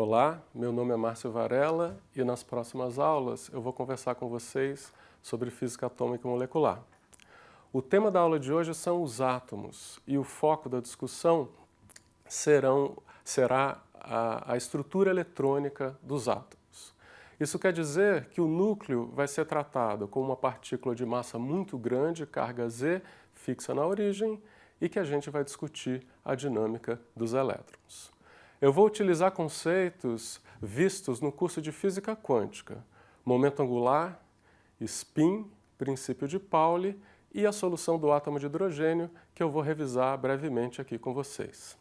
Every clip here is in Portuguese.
Olá, meu nome é Márcio Varela e nas próximas aulas eu vou conversar com vocês sobre física atômica e molecular. O tema da aula de hoje são os átomos e o foco da discussão será a estrutura eletrônica dos átomos. Isso quer dizer que o núcleo vai ser tratado como uma partícula de massa muito grande, carga Z, fixa na origem, e que a gente vai discutir a dinâmica dos elétrons. Eu vou utilizar conceitos vistos no curso de Física Quântica, momento angular, spin, princípio de Pauli e a solução do átomo de hidrogênio, que eu vou revisar brevemente aqui com vocês.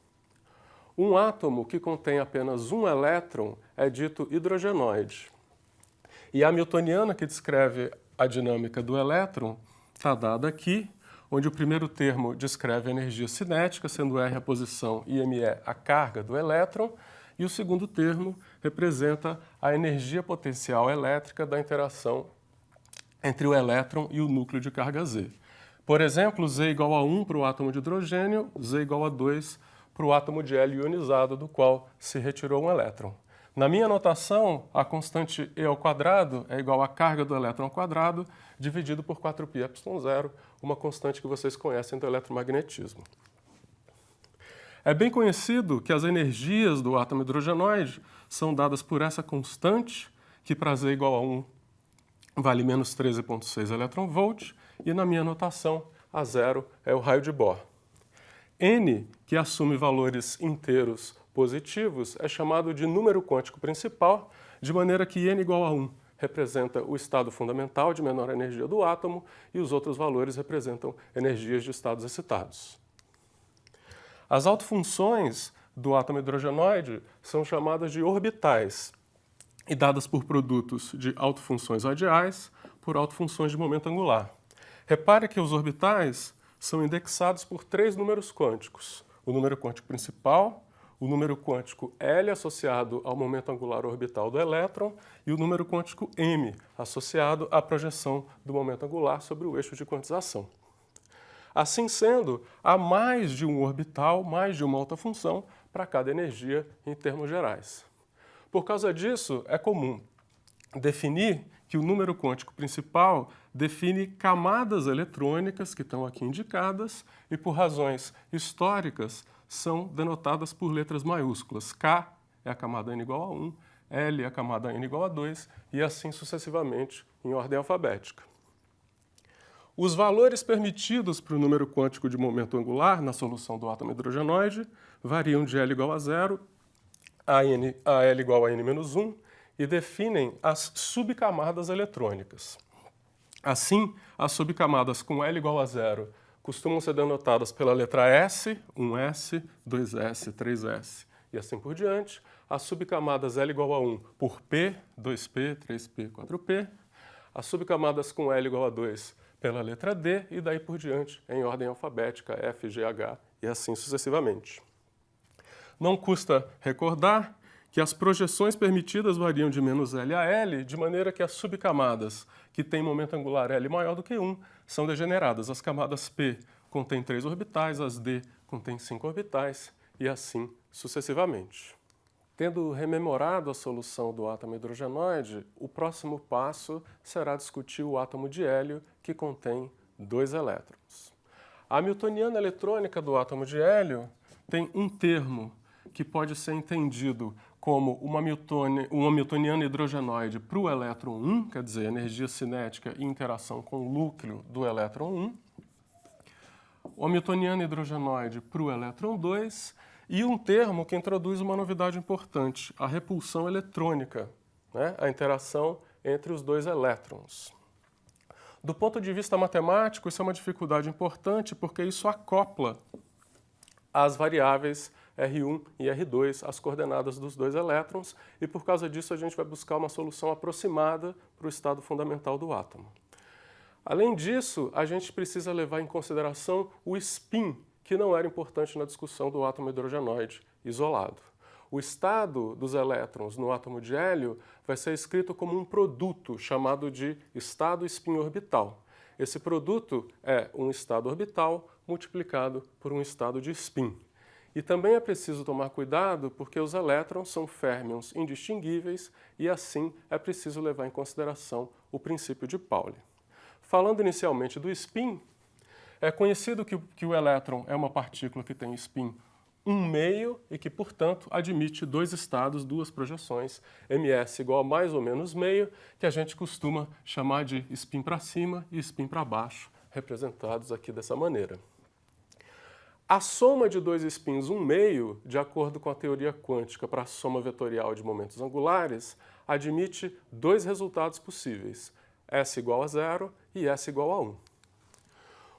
Um átomo que contém apenas um elétron é dito hidrogenoide. E a hamiltoniana que descreve a dinâmica do elétron está dada aqui, onde o primeiro termo descreve a energia cinética, sendo R a posição e ME a carga do elétron, e o segundo termo representa a energia potencial elétrica da interação entre o elétron e o núcleo de carga Z. Por exemplo, Z igual a 1 para o átomo de hidrogênio, Z igual a 2 para o átomo de hélio ionizado, do qual se retirou um elétron. Na minha notação, a constante E ao quadrado é igual à carga do elétron ao quadrado dividido por 4πε0, uma constante que vocês conhecem do eletromagnetismo. É bem conhecido que as energias do átomo hidrogenoide são dadas por essa constante, que para Z igual a 1 vale menos 13,6 elétron-volt, e na minha notação, a zero é o raio de Bohr. N, que assume valores inteiros positivos, é chamado de número quântico principal, de maneira que N igual a 1 representa o estado fundamental de menor energia do átomo e os outros valores representam energias de estados excitados. As autofunções do átomo hidrogenoide são chamadas de orbitais e dadas por produtos de autofunções radiais por autofunções de momento angular. Repare que os orbitais são indexados por três números quânticos: o número quântico principal, o número quântico L associado ao momento angular orbital do elétron e o número quântico M associado à projeção do momento angular sobre o eixo de quantização. Assim sendo, há mais de um orbital, mais de uma autofunção para cada energia em termos gerais. Por causa disso, é comum definir que o número quântico principal define camadas eletrônicas que estão aqui indicadas e, por razões históricas, são denotadas por letras maiúsculas. K é a camada n igual a 1, L é a camada n igual a 2 e assim sucessivamente em ordem alfabética. Os valores permitidos para o número quântico de momento angular na solução do átomo hidrogenoide variam de L igual a 0 a L igual a n-1 e definem as subcamadas eletrônicas. Assim, as subcamadas com L igual a 0 costumam ser denotadas pela letra S, 1S, 2S, 3S e assim por diante. As subcamadas L igual a 1 por P, 2P, 3P, 4P. As subcamadas com L igual a 2 pela letra D e daí por diante em ordem alfabética F, G, H e assim sucessivamente. Não custa recordar que as projeções permitidas variam de menos L a L, de maneira que as subcamadas que têm momento angular L maior do que 1 são degeneradas. As camadas P contêm 3 orbitais, as D contêm 5 orbitais e assim sucessivamente. Tendo rememorado a solução do átomo hidrogenoide, o próximo passo será discutir o átomo de hélio, que contém 2 elétrons. A hamiltoniana eletrônica do átomo de hélio tem um termo que pode ser entendido como uma hamiltoniana hidrogenoide para o elétron 1, quer dizer, energia cinética e interação com o núcleo do elétron 1, o hamiltoniana hidrogenoide para o elétron 2 e um termo que introduz uma novidade importante, a repulsão eletrônica, né? A interação entre os 2 elétrons. Do ponto de vista matemático, isso é uma dificuldade importante porque isso acopla as variáveis R1 e R2, as coordenadas dos 2 elétrons, e por causa disso a gente vai buscar uma solução aproximada para o estado fundamental do átomo. Além disso, a gente precisa levar em consideração o spin, que não era importante na discussão do átomo hidrogenoide isolado. O estado dos elétrons no átomo de hélio vai ser escrito como um produto chamado de estado spin orbital. Esse produto é um estado orbital multiplicado por um estado de spin. E também é preciso tomar cuidado porque os elétrons são férmions indistinguíveis e assim é preciso levar em consideração o princípio de Pauli. Falando inicialmente do spin, é conhecido que o elétron é uma partícula que tem spin 1/2 e que, portanto, admite dois estados, duas projeções, ms igual a mais ou menos meio, que a gente costuma chamar de spin para cima e spin para baixo, representados aqui dessa maneira. A soma de dois spins 1/2, de acordo com a teoria quântica para a soma vetorial de momentos angulares, admite dois resultados possíveis, S igual a 0 e S igual a 1.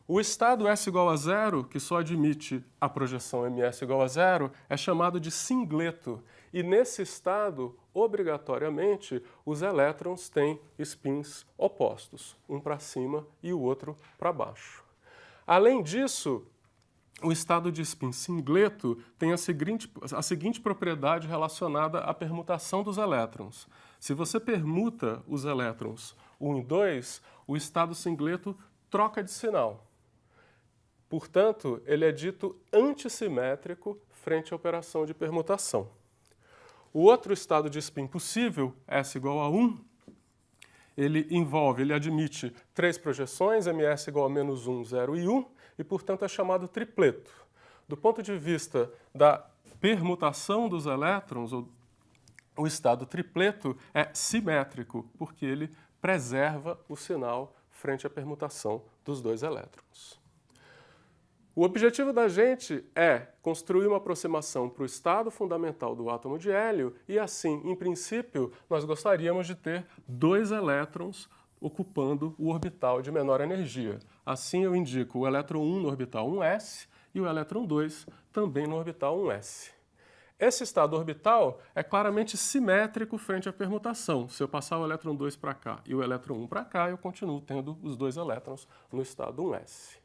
O estado S igual a 0, que só admite a projeção ms igual a 0, é chamado de singleto. E nesse estado, obrigatoriamente, os elétrons têm spins opostos, um para cima e o outro para baixo. Além disso, o estado de spin singleto tem a seguinte propriedade relacionada à permutação dos elétrons. Se você permuta os elétrons 1 e 2, o estado singleto troca de sinal. Portanto, ele é dito antissimétrico frente à operação de permutação. O outro estado de spin possível, S igual a 1, ele admite três projeções, ms igual a -1, 0 e 1, e, portanto, é chamado tripleto. Do ponto de vista da permutação dos elétrons, o estado tripleto é simétrico, porque ele preserva o sinal frente à permutação dos dois elétrons. O objetivo da gente é construir uma aproximação para o estado fundamental do átomo de hélio e, assim, em princípio, nós gostaríamos de ter dois elétrons ocupando o orbital de menor energia. Assim, eu indico o elétron 1 no orbital 1s e o elétron 2 também no orbital 1s. Esse estado orbital é claramente simétrico frente à permutação. Se eu passar o elétron 2 para cá e o elétron 1 para cá, eu continuo tendo os dois elétrons no estado 1s.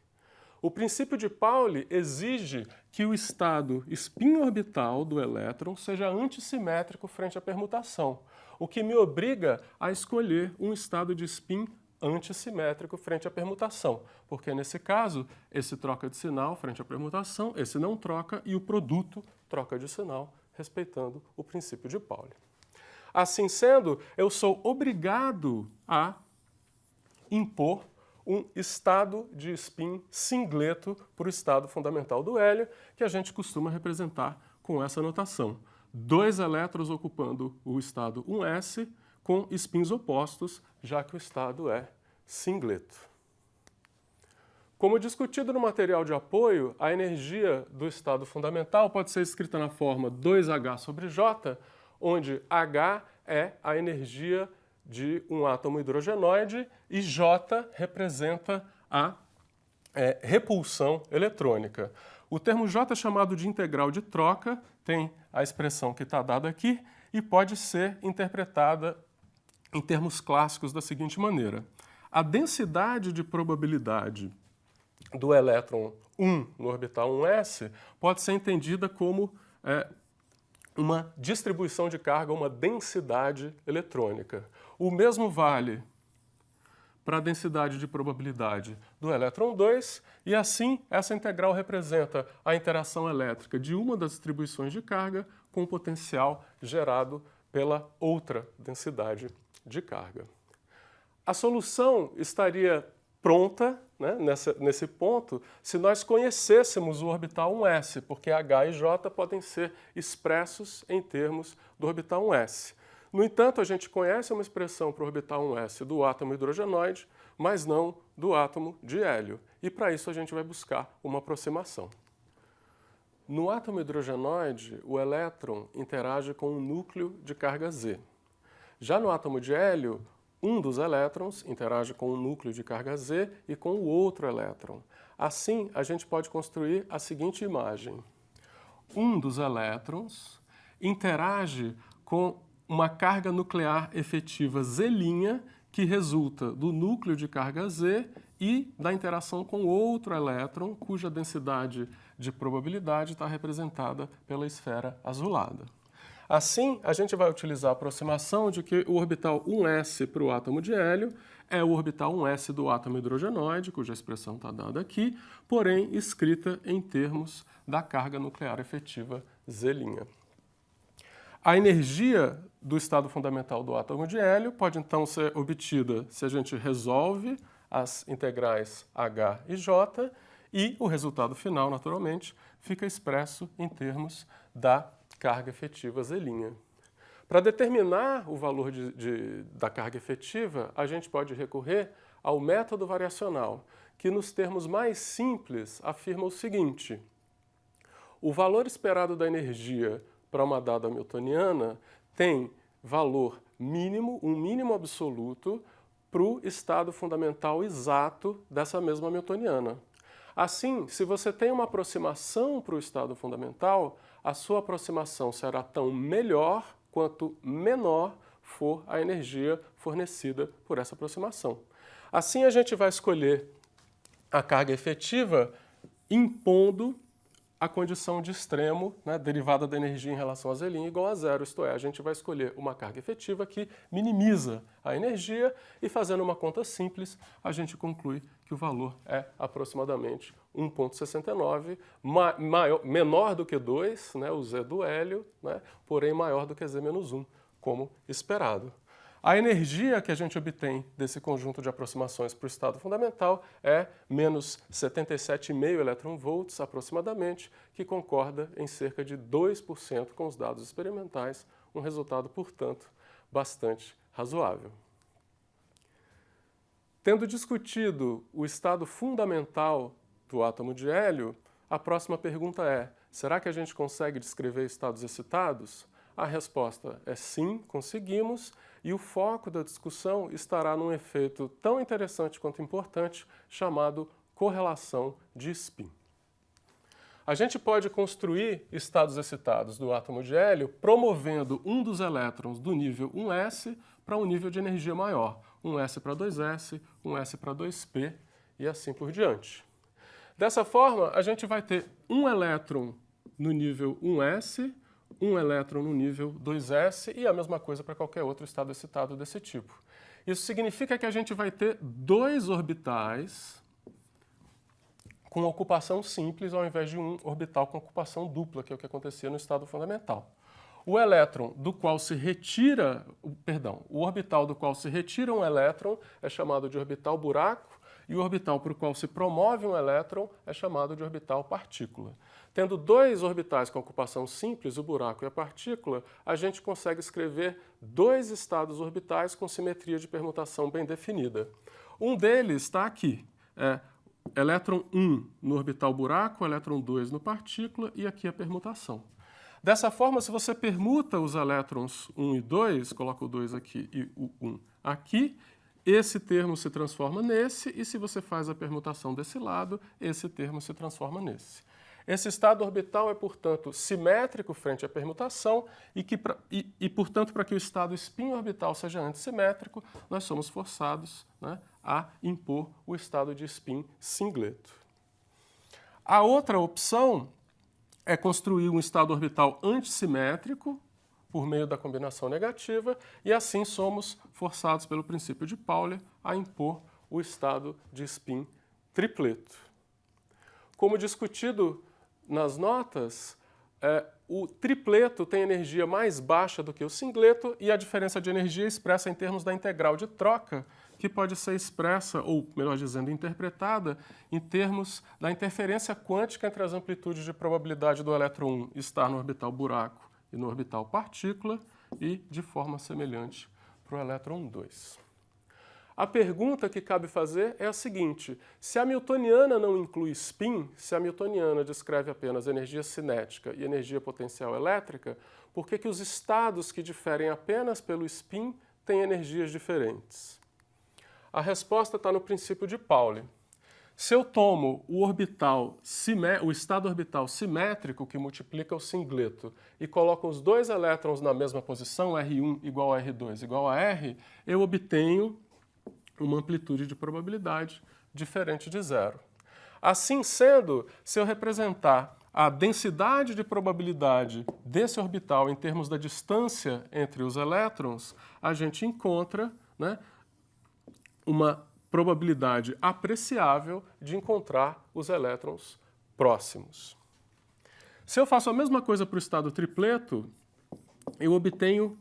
O princípio de Pauli exige que o estado spin-orbital do elétron seja antissimétrico frente à permutação, o que me obriga a escolher um estado de spin antissimétrico frente à permutação, porque nesse caso, esse troca de sinal frente à permutação, esse não troca e o produto troca de sinal, respeitando o princípio de Pauli. Assim sendo, eu sou obrigado a impor um estado de spin singleto para o estado fundamental do hélio, que a gente costuma representar com essa notação. Dois elétrons ocupando o estado 1s com spins opostos, já que o estado é singleto. Como discutido no material de apoio, a energia do estado fundamental pode ser escrita na forma 2H sobre J, onde H é a energia de um átomo hidrogenoide e J representa a repulsão eletrônica. O termo J é chamado de integral de troca, tem a expressão que está dada aqui e pode ser interpretada em termos clássicos da seguinte maneira. A densidade de probabilidade do elétron 1 no orbital 1s pode ser entendida como uma distribuição de carga, uma densidade eletrônica. O mesmo vale para a densidade de probabilidade do elétron 2, e assim essa integral representa a interação elétrica de uma das distribuições de carga com o potencial gerado pela outra densidade de carga. A solução estaria pronta, né, nesse ponto, se nós conhecêssemos o orbital 1s, porque H e J podem ser expressos em termos do orbital 1s. No entanto, a gente conhece uma expressão para o orbital 1s do átomo hidrogenoide, mas não do átomo de hélio. E para isso a gente vai buscar uma aproximação. No átomo hidrogenoide, o elétron interage com um núcleo de carga Z. Já no átomo de hélio, um dos elétrons interage com um núcleo de carga Z e com o outro elétron. Assim, a gente pode construir a seguinte imagem. Um dos elétrons interage com uma carga nuclear efetiva Z' que resulta do núcleo de carga Z e da interação com outro elétron, cuja densidade de probabilidade está representada pela esfera azulada. Assim, a gente vai utilizar a aproximação de que o orbital 1s para o átomo de hélio é o orbital 1s do átomo hidrogenoide, cuja expressão está dada aqui, porém escrita em termos da carga nuclear efetiva Z'. A energia do estado fundamental do átomo de hélio pode então ser obtida se a gente resolve as integrais h e j, e o resultado final, naturalmente, fica expresso em termos da carga efetiva Z'. Para determinar o valor da carga efetiva, a gente pode recorrer ao método variacional, que nos termos mais simples afirma o seguinte: o valor esperado da energia para uma dada hamiltoniana tem valor mínimo, um mínimo absoluto, para o estado fundamental exato dessa mesma hamiltoniana. Assim, se você tem uma aproximação para o estado fundamental, a sua aproximação será tão melhor quanto menor for a energia fornecida por essa aproximação. Assim, a gente vai escolher a carga efetiva impondo a condição de extremo, né, derivada da energia em relação a Z' igual a zero, isto é, a gente vai escolher uma carga efetiva que minimiza a energia e, fazendo uma conta simples, a gente conclui que o valor é aproximadamente 1,69, menor do que 2, né, o Z do hélio, né, porém maior do que Z-1, como esperado. A energia que a gente obtém desse conjunto de aproximações para o estado fundamental é menos 77,5 eletronvolts aproximadamente, que concorda em cerca de 2% com os dados experimentais, um resultado, portanto, bastante razoável. Tendo discutido o estado fundamental do átomo de hélio, a próxima pergunta é: será que a gente consegue descrever estados excitados? A resposta é sim, conseguimos, e o foco da discussão estará num efeito tão interessante quanto importante, chamado correlação de spin. A gente pode construir estados excitados do átomo de hélio promovendo um dos elétrons do nível 1s para um nível de energia maior, 1s para 2s, 1s para 2p e assim por diante. Dessa forma, a gente vai ter um elétron no nível 1s, um elétron no nível 2s e a mesma coisa para qualquer outro estado excitado desse tipo. Isso significa que a gente vai ter dois orbitais com ocupação simples ao invés de um orbital com ocupação dupla, que é o que acontecia no estado fundamental. O elétron do qual se retira, o orbital do qual se retira um elétron é chamado de orbital buraco, e o orbital para o qual se promove um elétron é chamado de orbital partícula. Tendo dois orbitais com ocupação simples, o buraco e a partícula, a gente consegue escrever dois estados orbitais com simetria de permutação bem definida. Um deles está aqui, elétron 1 no orbital buraco, elétron 2 no partícula, e aqui a permutação. Dessa forma, se você permuta os elétrons 1 e 2, coloca o 2 aqui e o 1 aqui, esse termo se transforma nesse, e se você faz a permutação desse lado, esse termo se transforma nesse. Esse estado orbital é, portanto, simétrico frente à permutação e portanto, para que o estado spin orbital seja antissimétrico, nós somos forçados, né, a impor o estado de spin singleto. A outra opção é construir um estado orbital antissimétrico por meio da combinação negativa, e assim somos forçados pelo princípio de Pauli a impor o estado de spin tripleto. Como discutido nas notas, o tripleto tem energia mais baixa do que o singleto, e a diferença de energia é expressa em termos da integral de troca, que pode ser expressa, ou melhor dizendo, interpretada, em termos da interferência quântica entre as amplitudes de probabilidade do elétron 1 estar no orbital buraco e no orbital partícula, e de forma semelhante para o elétron 2. A pergunta que cabe fazer é a seguinte: se a hamiltoniana não inclui spin, se a hamiltoniana descreve apenas energia cinética e energia potencial elétrica, por que os estados que diferem apenas pelo spin têm energias diferentes? A resposta está no princípio de Pauli. Se eu tomo o estado orbital simétrico que multiplica o singleto e coloco os dois elétrons na mesma posição, R1 igual a R2 igual a R, eu obtenho uma amplitude de probabilidade diferente de zero. Assim sendo, se eu representar a densidade de probabilidade desse orbital em termos da distância entre os elétrons, a gente encontra, né, uma probabilidade apreciável de encontrar os elétrons próximos. Se eu faço a mesma coisa para o estado tripleto, eu obtenho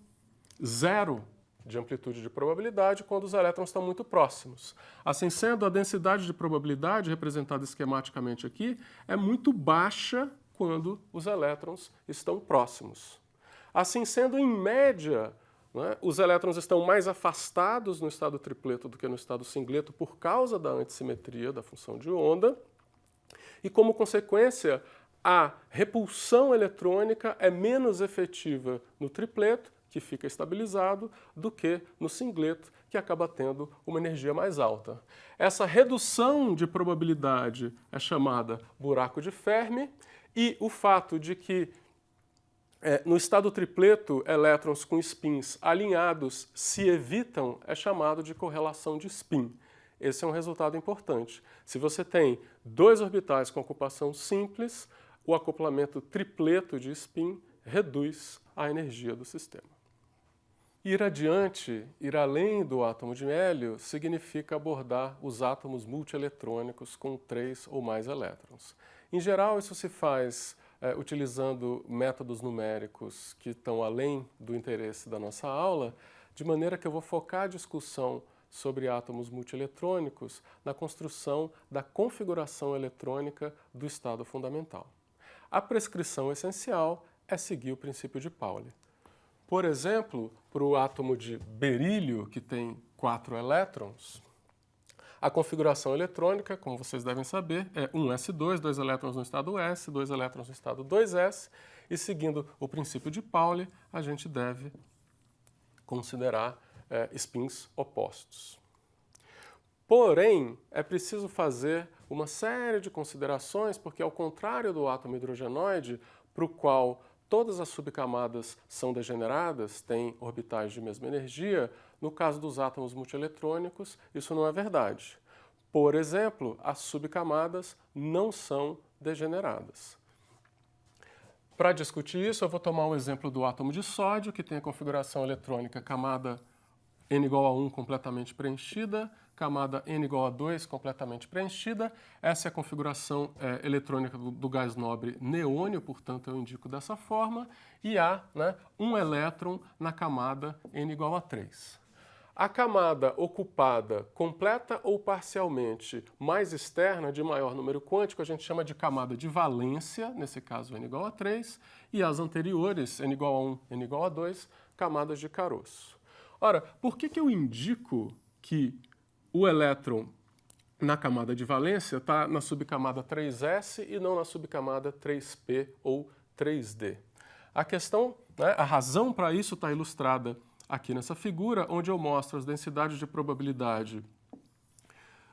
0 de amplitude de probabilidade quando os elétrons estão muito próximos. Assim sendo, a densidade de probabilidade, representada esquematicamente aqui, é muito baixa quando os elétrons estão próximos. Assim sendo, em média, né, os elétrons estão mais afastados no estado tripleto do que no estado singleto por causa da antissimetria da função de onda, e como consequência, a repulsão eletrônica é menos efetiva no tripleto, que fica estabilizado, do que no singleto, que acaba tendo uma energia mais alta. Essa redução de probabilidade é chamada buraco de Fermi, e o fato de que no estado tripleto, elétrons com spins alinhados se evitam é chamado de correlação de spin. Esse é um resultado importante. Se você tem 2 orbitais com ocupação simples, o acoplamento tripleto de spin reduz a energia do sistema. Ir adiante, ir além do átomo de hélio, significa abordar os átomos multieletrônicos com 3 ou mais elétrons. Em geral, isso se faz utilizando métodos numéricos que estão além do interesse da nossa aula, de maneira que eu vou focar a discussão sobre átomos multieletrônicos na construção da configuração eletrônica do estado fundamental. A prescrição essencial é seguir o princípio de Pauli. Por exemplo, para o átomo de berílio, que tem 4 elétrons, a configuração eletrônica, como vocês devem saber, é 1s2, 2 elétrons no estado S, 2 elétrons no estado 2s, e seguindo o princípio de Pauli, a gente deve considerar spins opostos. Porém, é preciso fazer uma série de considerações, porque ao contrário do átomo hidrogenoide, para o qual todas as subcamadas são degeneradas, têm orbitais de mesma energia, no caso dos átomos multieletrônicos, isso não é verdade. Por exemplo, as subcamadas não são degeneradas. Para discutir isso, eu vou tomar um exemplo do átomo de sódio, que tem a configuração eletrônica camada N igual a 1 completamente preenchida, camada N igual a 2 completamente preenchida. Essa é a configuração eletrônica do gás nobre neônio, portanto eu indico dessa forma, e há um elétron na camada N igual a 3. A camada ocupada, completa ou parcialmente, mais externa, de maior número quântico, a gente chama de camada de valência, nesse caso N igual a 3, e as anteriores, N igual a 1, N igual a 2, camadas de caroço. Ora, por que eu indico que o elétron na camada de valência está na subcamada 3s e não na subcamada 3p ou 3d? A questão, a razão para isso está ilustrada aqui nessa figura, onde eu mostro as densidades de probabilidade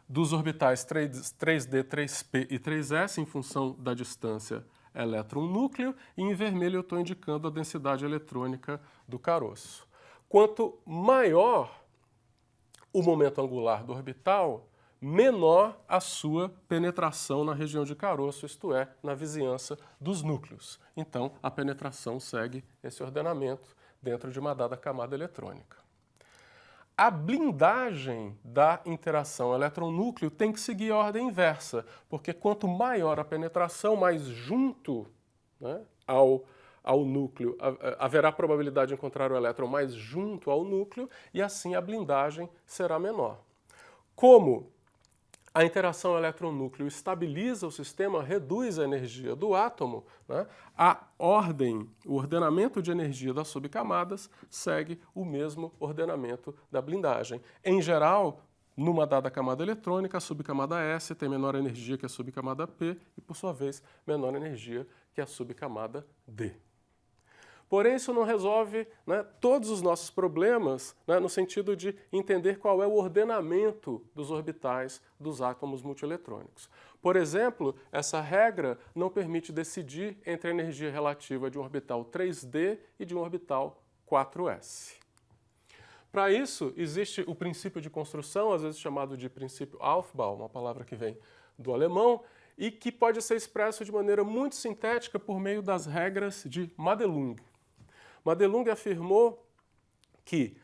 dos orbitais 3d, 3p e 3s em função da distância elétron-núcleo, e em vermelho eu estou indicando a densidade eletrônica do caroço. Quanto maior o momento angular do orbital, menor a sua penetração na região de caroço, isto é, na vizinhança dos núcleos. Então, a penetração segue esse ordenamento dentro de uma dada camada eletrônica. A blindagem da interação elétron-núcleo tem que seguir a ordem inversa, porque quanto maior a penetração, mais junto ao núcleo, haverá probabilidade de encontrar o elétron mais junto ao núcleo e assim a blindagem será menor. Como a interação elétron-núcleo estabiliza o sistema, reduz a energia do átomo, a ordem, o ordenamento de energia das subcamadas segue o mesmo ordenamento da blindagem. Em geral, numa dada camada eletrônica, a subcamada S tem menor energia que a subcamada P e, por sua vez, menor energia que a subcamada D. Porém, isso não resolve todos os nossos problemas no sentido de entender qual é o ordenamento dos orbitais dos átomos multieletrônicos. Por exemplo, essa regra não permite decidir entre a energia relativa de um orbital 3D e de um orbital 4s. Para isso, existe o princípio de construção, às vezes chamado de princípio Aufbau, uma palavra que vem do alemão, e que pode ser expresso de maneira muito sintética por meio das regras de Madelung. Madelung afirmou que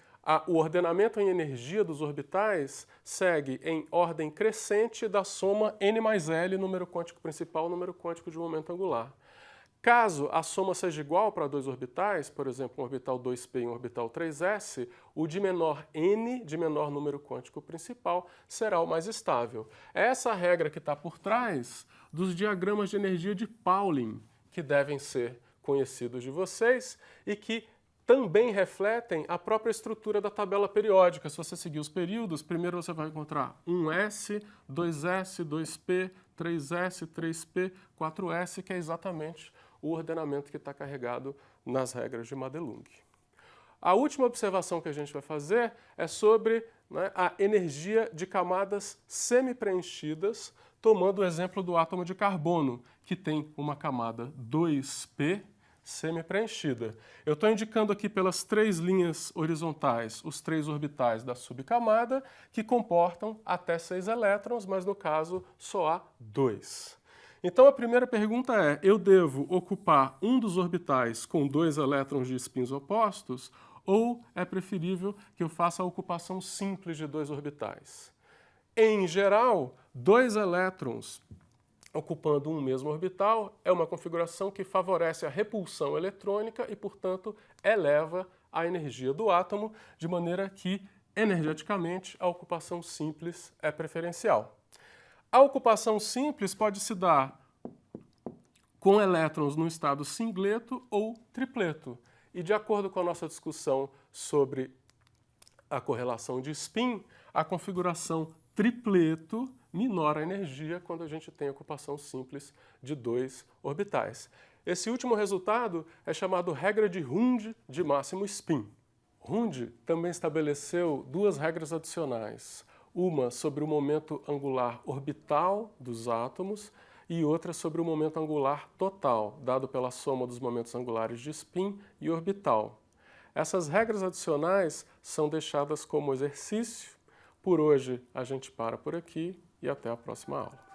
o ordenamento em energia dos orbitais segue em ordem crescente da soma n mais L, número quântico principal, número quântico de momento angular. Caso a soma seja igual para dois orbitais, por exemplo, um orbital 2p e um orbital 3s, o de menor n, de menor número quântico principal, será o mais estável. É essa a regra que está por trás dos diagramas de energia de Pauling, que devem ser conhecidos de vocês e que também refletem a própria estrutura da tabela periódica. Se você seguir os períodos, primeiro você vai encontrar 1s, 2s, 2p, 3s, 3p, 4s, que é exatamente o ordenamento que está carregado nas regras de Madelung. A última observação que a gente vai fazer é sobre a energia de camadas semi-preenchidas, tomando o exemplo do átomo de carbono, que tem uma camada 2p, semi-preenchida. Eu estou indicando aqui pelas três linhas horizontais os três orbitais da subcamada, que comportam até 6 elétrons, mas no caso só há 2. Então a primeira pergunta é, eu devo ocupar um dos orbitais com 2 elétrons de spins opostos, ou é preferível que eu faça a ocupação simples de 2 orbitais? Em geral, 2 elétrons ocupando um mesmo orbital é uma configuração que favorece a repulsão eletrônica e, portanto, eleva a energia do átomo, de maneira que, energeticamente, a ocupação simples é preferencial. A ocupação simples pode se dar com elétrons no estado singleto ou tripleto. E, de acordo com a nossa discussão sobre a correlação de spin, a configuração tripleto minora a energia quando a gente tem ocupação simples de 2 orbitais. Esse último resultado é chamado regra de Hund de máximo spin. Hund também estabeleceu 2 regras adicionais, uma sobre o momento angular orbital dos átomos e outra sobre o momento angular total, dado pela soma dos momentos angulares de spin e orbital. Essas regras adicionais são deixadas como exercício. Por hoje a gente para por aqui e até a próxima aula.